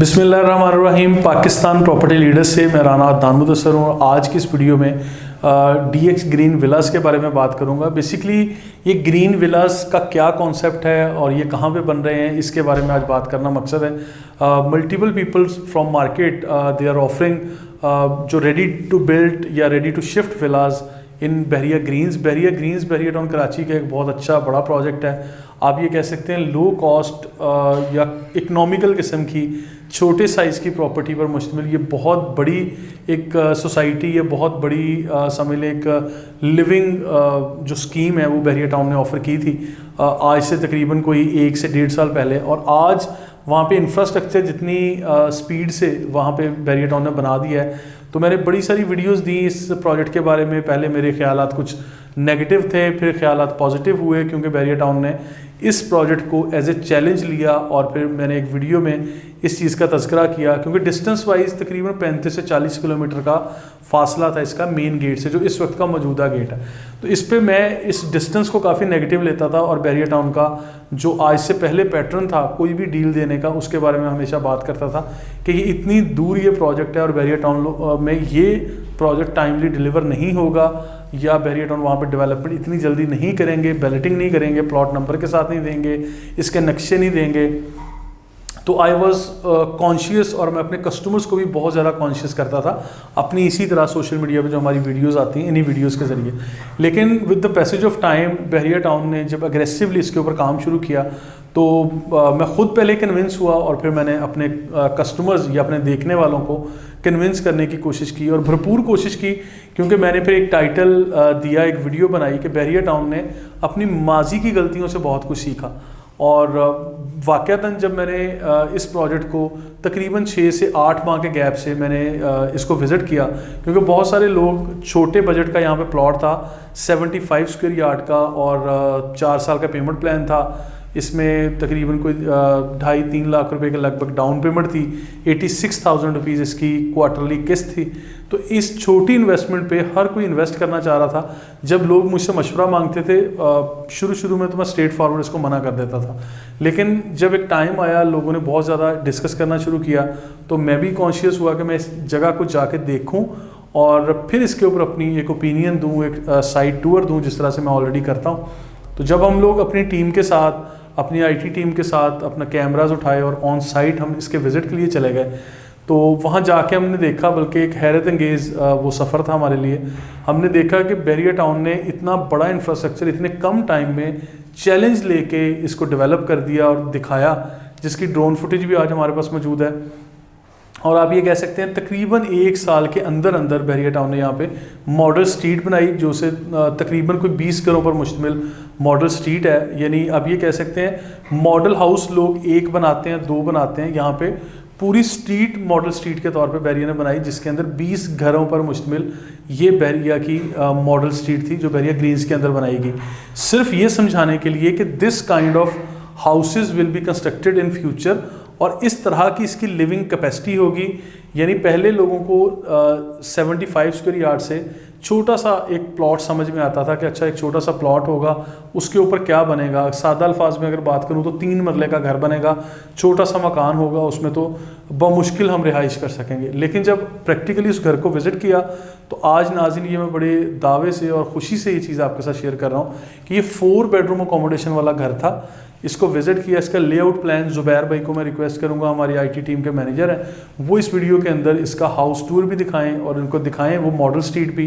बिस्मिल्लाहिर्रहमानिर्रहीम। Pakistan property leader से मैं राना अदनान मुदस्सर हूँ। आज की इस वीडियो में DX ग्रीन विलास के बारे में बात करूँगा। बेसिकली ये ग्रीन विलास का क्या कॉन्सेप्ट है और ये कहाँ पे बन रहे हैं, इसके बारे में आज बात करना मकसद है। Multiple peoples from market they are offering जो रेडी टू बिल्ड या ready to shift villas in Bahria greens. Bahria town Karachi का एक बहुत अच्छा बड़ा प्रोजेक्ट है। आप ये कह सकते हैं लो कॉस्ट या इकनॉमिकल किस्म की छोटे साइज़ की प्रॉपर्टी पर मुश्तमिल ये बहुत बड़ी एक सोसाइटी, ये बहुत बड़ी समझ लें एक लिविंग जो स्कीम है वो बहरिया टाउन ने ऑफ़र की थी आज से तकरीबन कोई 1 से 1.5 साल पहले। और आज वहाँ पे इंफ्रास्ट्रक्चर जितनी स्पीड से वहाँ पे बहरिया टाउन ने बना दिया है। तो मैंने बड़ी सारी वीडियोस दी इस प्रोजेक्ट के बारे में। पहले मेरे ख्यालात कुछ नेगेटिव थे, फिर ख्यालात पॉजिटिव हुए क्योंकि बहरिया टाउन ने इस प्रोजेक्ट को एज ए चैलेंज लिया। और फिर मैंने एक वीडियो में इस चीज़ का तज़किरा किया क्योंकि डिस्टेंस वाइज तकरीबन 35 से 40 किलोमीटर का फासला था इसका मेन गेट से, जो इस वक्त का मौजूदा गेट है। तो इस पे मैं इस डिस्टेंस को काफ़ी नेगेटिव लेता था और बहरिया टाउन का जो आज से पहले पैटर्न था कोई भी डील देने का, उसके बारे में हमेशा बात करता था कि ये इतनी दूर ये प्रोजेक्ट है और बहरिया टाउन में ये प्रोजेक्ट टाइमली डिलीवर नहीं होगा या बहरिया टाउन वहाँ पर डेवलपमेंट इतनी जल्दी नहीं करेंगे, बैलेटिंग नहीं करेंगे, प्लॉट नंबर के साथ नहीं देंगे, इसके नक्शे नहीं देंगे। तो आई वॉज कॉन्शियस और मैं अपने कस्टमर्स को भी बहुत ज़्यादा कॉन्शियस करता था अपनी इसी तरह सोशल मीडिया पे जो हमारी वीडियोस आती हैं इन्हीं वीडियोस के ज़रिए। लेकिन with the passage of time Bahria town ने जब अग्रेसिवली इसके ऊपर काम शुरू किया तो मैं ख़ुद पहले कन्विंस हुआ और फिर मैंने अपने कस्टमर्स या अपने देखने वालों को कन्विंस करने की कोशिश की और भरपूर कोशिश की क्योंकि मैंने फिर एक टाइटल दिया, एक वीडियो बनाई कि बहरिया टाउन ने अपनी माजी की गलतियों से बहुत कुछ सीखा। और वाक़तन जब मैंने इस प्रोजेक्ट को तकरीबन 6 से 8 माह के गैप से मैंने इसको विज़िट किया क्योंकि बहुत सारे लोग छोटे बजट का यहाँ पे प्लॉट था 75 स्क्वायर यार्ड का और 4 साल का पेमेंट प्लान था। इसमें तकरीबन कोई 2.5-3 लाख रुपए के लगभग डाउन पेमेंट थी, 86,000 रुपीज़ इसकी क्वार्टरली किस्त थी। तो इस छोटी इन्वेस्टमेंट पे हर कोई इन्वेस्ट करना चाह रहा था। जब लोग मुझसे मशवरा मांगते थे शुरू में तो मैं स्ट्रेट फॉरवर्ड इसको मना कर देता था, लेकिन जब एक टाइम आया लोगों ने बहुत ज़्यादा डिस्कस करना शुरू किया तो मैं भी कॉन्शियस हुआ कि मैं इस जगह को जाके देखूँ और फिर इसके ऊपर अपनी एक ओपिनियन दूँ, एक साइड टूर दूँ जिस तरह से मैं ऑलरेडी करता हूँ। तो जब हम लोग अपनी टीम के साथ, अपनी IT टीम के साथ अपना कैमराज उठाए और ऑन साइट हम इसके विज़िट के लिए चले गए तो वहाँ जाके हमने देखा, बल्कि एक हैरत अंगेज़ वो सफ़र था हमारे लिए। हमने देखा कि बहरिया टाउन ने इतना बड़ा इंफ्रास्ट्रक्चर इतने कम टाइम में चैलेंज लेके इसको डेवलप कर दिया और दिखाया, जिसकी ड्रोन फुटेज भी आज हमारे पास मौजूद है। और आप ये कह सकते हैं तकरीबन 1 साल के अंदर बहरिया टाउन ने यहाँ पे मॉडल स्ट्रीट बनाई जो से तकरीबन कोई 20 घरों पर मुश्तमिल मॉडल स्ट्रीट है। यानी आप ये कह सकते हैं मॉडल हाउस लोग 1 बनाते हैं, 2 बनाते हैं, यहाँ पे पूरी स्ट्रीट मॉडल स्ट्रीट के तौर पे बहरिया ने बनाई जिसके अंदर 20 घरों पर मुश्तमिल ये बहरिया की मॉडल स्ट्रीट थी जो बहरिया ग्रीन्स के अंदर बनाई गई। सिर्फ ये समझाने के लिए कि this kind of houses will be constructed in future और इस तरह की इसकी लिविंग कैपेसिटी होगी। यानी पहले लोगों को 75 स्क्वायर यार्ड से छोटा सा एक प्लॉट समझ में आता था कि अच्छा एक छोटा सा प्लॉट होगा, उसके ऊपर क्या बनेगा। सादा अल्फाज में अगर बात करूं तो 3 मरले का घर बनेगा, छोटा सा मकान होगा, उसमें तो बमुश्किल हम रिहाइश कर सकेंगे। लेकिन जब प्रैक्टिकली उस घर को विज़िट किया तो आज नाज़रीन ये मैं बड़े दावे से और ख़ुशी से ये चीज़ आपके साथ शेयर कर रहा हूँ कि ये 4 बेडरूम अकोमोडेशन वाला घर था। इसको विज़िट किया, इसका लेआउट प्लान ज़ुबैर भाई को मैं रिक्वेस्ट करूंगा, हमारी IT टीम के मैनेजर हैं, वो इस वीडियो के अंदर इसका हाउस टूर भी दिखाएं और इनको दिखाएं वो मॉडल स्ट्रीट भी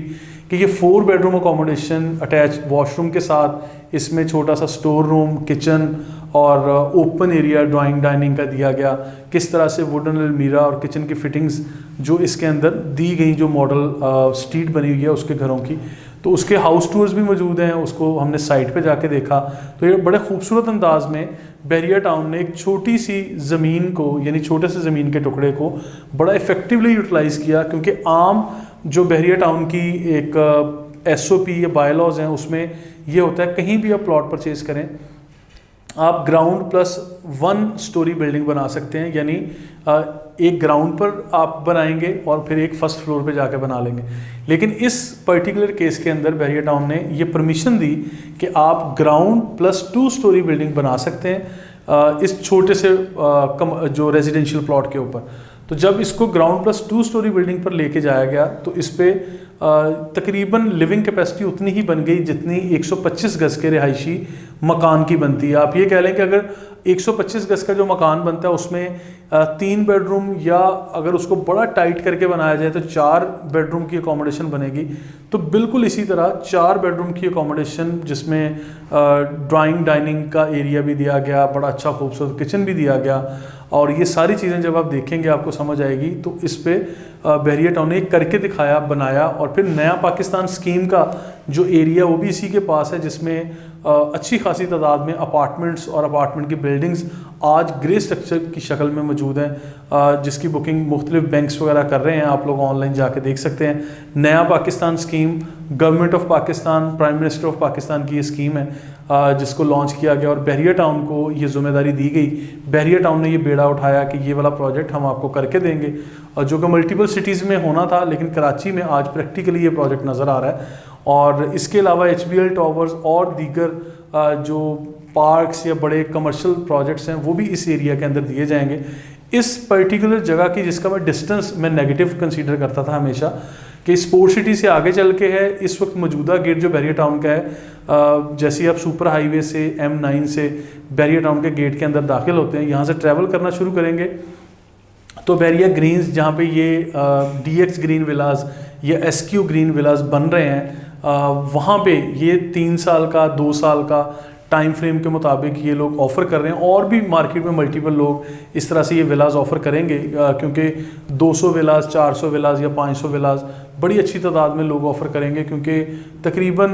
कि ये 4 बेडरूम अकोमोडेशन अटैच वॉशरूम के साथ इसमें छोटा सा स्टोर रूम, किचन और ओपन एरिया ड्राइंग डाइनिंग का दिया गया। किस तरह से वुडन अलमीरा और किचन की फिटिंग्स जो इसके अंदर दी गई, जो मॉडल स्ट्रीट बनी हुई है उसके घरों की, तो उसके हाउस टूर्स भी मौजूद हैं, उसको हमने साइट पे जाके देखा। तो ये बड़े खूबसूरत अंदाज में बहरिया टाउन ने एक छोटी सी ज़मीन को, यानी छोटे से ज़मीन के टुकड़े को बड़ा इफ़ेक्टिवली यूटिलाइज़ किया क्योंकि आम जो बहरिया टाउन की एक SOP या बायलॉज हैं उसमें ये होता है कहीं भी आप प्लॉट परचेज़ करें आप ग्राउंड प्लस 1 स्टोरी बिल्डिंग बना सकते हैं। यानी एक ग्राउंड पर आप बनाएंगे और फिर एक फर्स्ट फ्लोर पे जाके बना लेंगे। लेकिन इस पर्टिकुलर केस के अंदर बहरिया टाउन ने ये परमिशन दी कि आप ग्राउंड प्लस 2 स्टोरी बिल्डिंग बना सकते हैं इस छोटे से जो रेजिडेंशियल प्लॉट के ऊपर। तो जब इसको ग्राउंड +2 स्टोरी बिल्डिंग पर लेके जाया गया तो इस पे तकरीबन लिविंग कैपेसिटी उतनी ही बन गई जितनी 125 गज के रिहायशी मकान की बनती है। आप ये कह लें कि अगर 125 गज का जो मकान बनता है उसमें 3 बेडरूम या अगर उसको बड़ा टाइट करके बनाया जाए तो 4 बेडरूम की अकोमोडेशन बनेगी। तो बिल्कुल इसी तरह 4 बेडरूम की अकोमोडेशन जिसमें ड्राइंग डाइनिंग का एरिया भी दिया गया, बड़ा अच्छा खूबसूरत किचन भी दिया गया, और ये सारी चीज़ें जब आप देखेंगे आपको समझ आएगी। तो इस पे बहरिया टाउन ने करके दिखाया, बनाया, और फिर नया पाकिस्तान स्कीम का जो एरिया वो भी इसी के पास है जिसमें अच्छी खासी तादाद में अपार्टमेंट्स और अपार्टमेंट की बिल्डिंग्स आज ग्रे स्ट्रक्चर की शक्ल में मौजूद हैं, जिसकी बुकिंग मुख्तलिफ बैंक्स वगैरह कर रहे हैं। आप लोग ऑनलाइन जाके देख सकते हैं। नया Pakistan scheme government of Pakistan, prime minister of Pakistan की ये स्कीम है जिसको लॉन्च किया गया और बहरिया टाउन को ये जिम्मेदारी दी गई। बहरिया टाउन ने ये बेड़ा उठाया कि ये वाला प्रोजेक्ट हम आपको करके देंगे, और जो कि मल्टीपल सिटीज़ में होना था, लेकिन कराची में आज प्रैक्टिकली ये प्रोजेक्ट नज़र आ रहा है। और इसके अलावा HBL टावर्स और दीगर जो पार्क्स या बड़े कमर्शियल प्रोजेक्ट्स हैं वो भी इस एरिया के अंदर दिए जाएंगे। इस पर्टिकुलर जगह की जिसका मैं डिस्टेंस मैं नेगेटिव कंसीडर करता था हमेशा कि स्पोर्ट सिटी से आगे चल के है, इस वक्त मौजूदा गेट जो बहरिया टाउन का है, जैसे ही आप सुपर हाईवे से M9 से बहरिया टाउन के गेट के अंदर दाखिल होते हैं, यहाँ से ट्रैवल करना शुरू करेंगे तो बहरिया ग्रीन्स जहाँ पे ये DX ग्रीन विलास या SQ ग्रीन विलास बन रहे हैं, वहाँ पे ये 3 साल का 2 साल का टाइम फ्रेम के मुताबिक ये लोग ऑफ़र कर रहे हैं। और भी मार्केट में मल्टीपल लोग इस तरह से ये विलास ऑफ़र करेंगे, क्योंकि 200 विलास, 400 विलास या 500 विलास बड़ी अच्छी तादाद में लोग ऑफ़र करेंगे, क्योंकि तकरीबन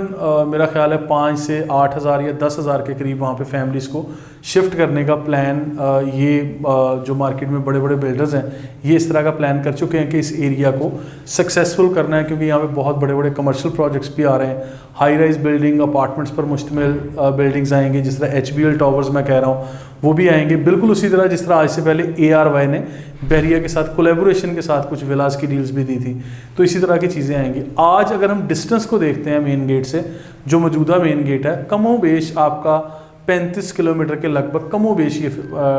मेरा ख्याल है 5 से 8 हज़ार या 10 हज़ार के करीब वहाँ पे फैमिलीज़ को शिफ्ट करने का प्लान ये जो मार्केट में बड़े बड़े बिल्डर्स हैं ये इस तरह का प्लान कर चुके हैं कि इस एरिया को सक्सेसफुल करना है, क्योंकि यहाँ पे बहुत बड़े बड़े कमर्शियल प्रोजेक्ट्स भी आ रहे हैं। हाई राइज बिल्डिंग, अपार्टमेंट्स पर मुश्तमिल बिल्डिंग्स आएंगी, जिस तरह HBL टावर्स मैं कह रहा हूँ वो भी आएंगे। बिल्कुल उसी तरह जिस तरह आज से पहले ARY ने बहरिया के साथ कोलैबोरेशन के साथ कुछ विलास की डील्स भी दी थी, तो इसी तरह की चीज़ें आएंगी। आज अगर हम डिस्टेंस को देखते हैं मेन गेट से, जो मौजूदा मेन गेट है, कमोबेश आपका 35 किलोमीटर के लगभग कमोबेश ये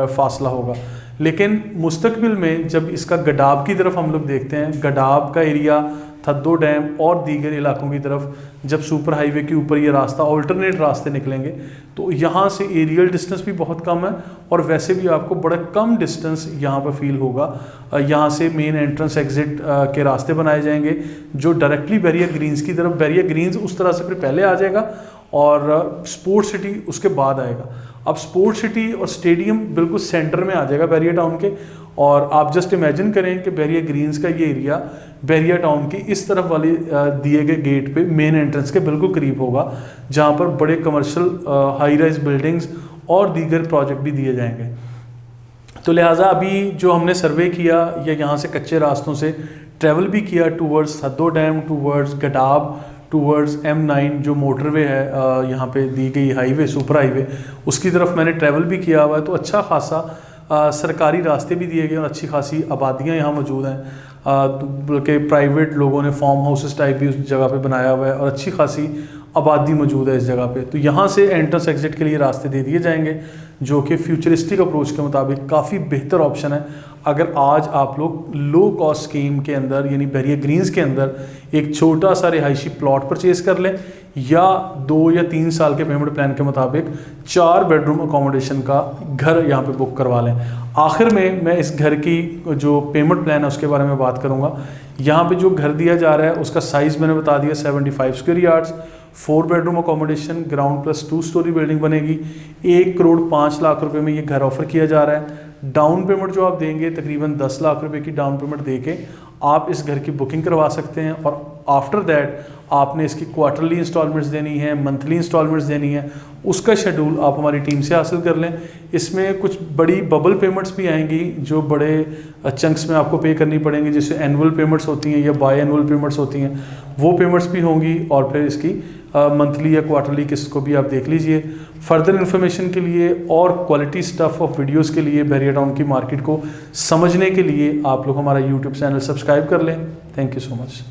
फासला होगा। लेकिन मुस्तकबिल में जब इसका गडाब की तरफ हम लोग देखते हैं, गडाब का एरिया, थद्दो डैम और दीगर इलाकों की तरफ जब सुपर हाईवे के ऊपर ये रास्ता, ऑल्टरनेट रास्ते निकलेंगे, तो यहाँ से एरियल डिस्टेंस भी बहुत कम है और वैसे भी आपको बड़ा कम डिस्टेंस यहाँ पर फील होगा। यहाँ से मेन एंट्रेंस एग्जिट के रास्ते बनाए जाएंगे जो डायरेक्टली बहरिया ग्रीन्स की तरफ, बहरिया ग्रीन्स उस तरह से फिर पहले आ जाएगा और स्पोर्ट्स सिटी उसके बाद आएगा। अब स्पोर्ट्स सिटी और स्टेडियम बिल्कुल सेंटर में आ जाएगा बहरिया टाउन के, और आप जस्ट इमेजिन करें कि बहरिया ग्रीन्स का ये एरिया बहरिया टाउन की इस तरफ वाली दिए गए गेट पे मेन एंट्रेंस के बिल्कुल करीब होगा, जहाँ पर बड़े कमर्शियल हाई राइज बिल्डिंग्स और दीगर प्रोजेक्ट भी दिए जाएंगे। तो लिहाजा अभी जो हमने सर्वे किया या यहाँ से कच्चे रास्तों से ट्रैवल भी किया towards थद्दो dam, towards गडाब, towards M9 जो मोटरवे है यहाँ पे दी गई हाईवे, सुपर हाईवे, उसकी तरफ मैंने ट्रैवल भी किया हुआ है। तो अच्छा खासा सरकारी रास्ते भी दिए गए और अच्छी खासी आबादियाँ यहाँ मौजूद हैं, बल्कि प्राइवेट लोगों ने फार्म हाउसेस टाइप भी उस जगह पे बनाया हुआ है और अच्छी खासी आबादी मौजूद है इस जगह पे। तो यहाँ से एंट्रेंस एग्जिट के लिए रास्ते दे दिए जाएंगे जो कि फ्यूचरिस्टिक अप्रोच के मुताबिक काफ़ी बेहतर ऑप्शन है। अगर आज आप लोग लो कॉस्ट स्कीम के अंदर यानी बहरिया ग्रीन्स के अंदर एक छोटा सा रिहायशी प्लॉट परचेज कर लें या 2 या 3 साल के पेमेंट प्लान के मुताबिक 4 बेडरूम अकोमोडेशन का घर यहाँ पे बुक करवा लें। आखिर में मैं इस घर की जो पेमेंट प्लान है उसके बारे में बात करूँगा। यहाँ पे जो घर दिया जा रहा है उसका साइज़ मैंने बता दिया 75 square yards, 4 bedroom accommodation, ground plus 2 story building बनेगी। 1 करोड़ 5 लाख रुपए में ये घर ऑफर किया जा रहा है। डाउन पेमेंट जो आप देंगे तकरीबन 10 लाख रुपए की डाउन पेमेंट देके आप इस घर की बुकिंग करवा सकते हैं और आफ्टर दैट आपने इसकी क्वार्टरली इंस्टॉलमेंट्स देनी है, मंथली इंस्टॉलमेंट्स देनी है, उसका शेड्यूल आप हमारी टीम से हासिल कर लें। इसमें कुछ बड़ी बबल पेमेंट्स भी आएंगी जो बड़े चंक्स में आपको पे करनी पड़ेंगी, जैसे एनुअल पेमेंट्स होती हैं या बाय एनुअल पेमेंट्स होती हैं, वो पेमेंट्स भी होंगी और फिर इसकी मंथली या क्वार्टरली किस्त को भी आप देख लीजिए। फर्दर इन्फॉर्मेशन के लिए और क्वालिटी स्टफ ऑफ वीडियोस के लिए बहरिया टाउन की मार्केट को समझने के लिए आप लोग हमारा यूट्यूब चैनल सब्सक्राइब कर लें। Thank you so much.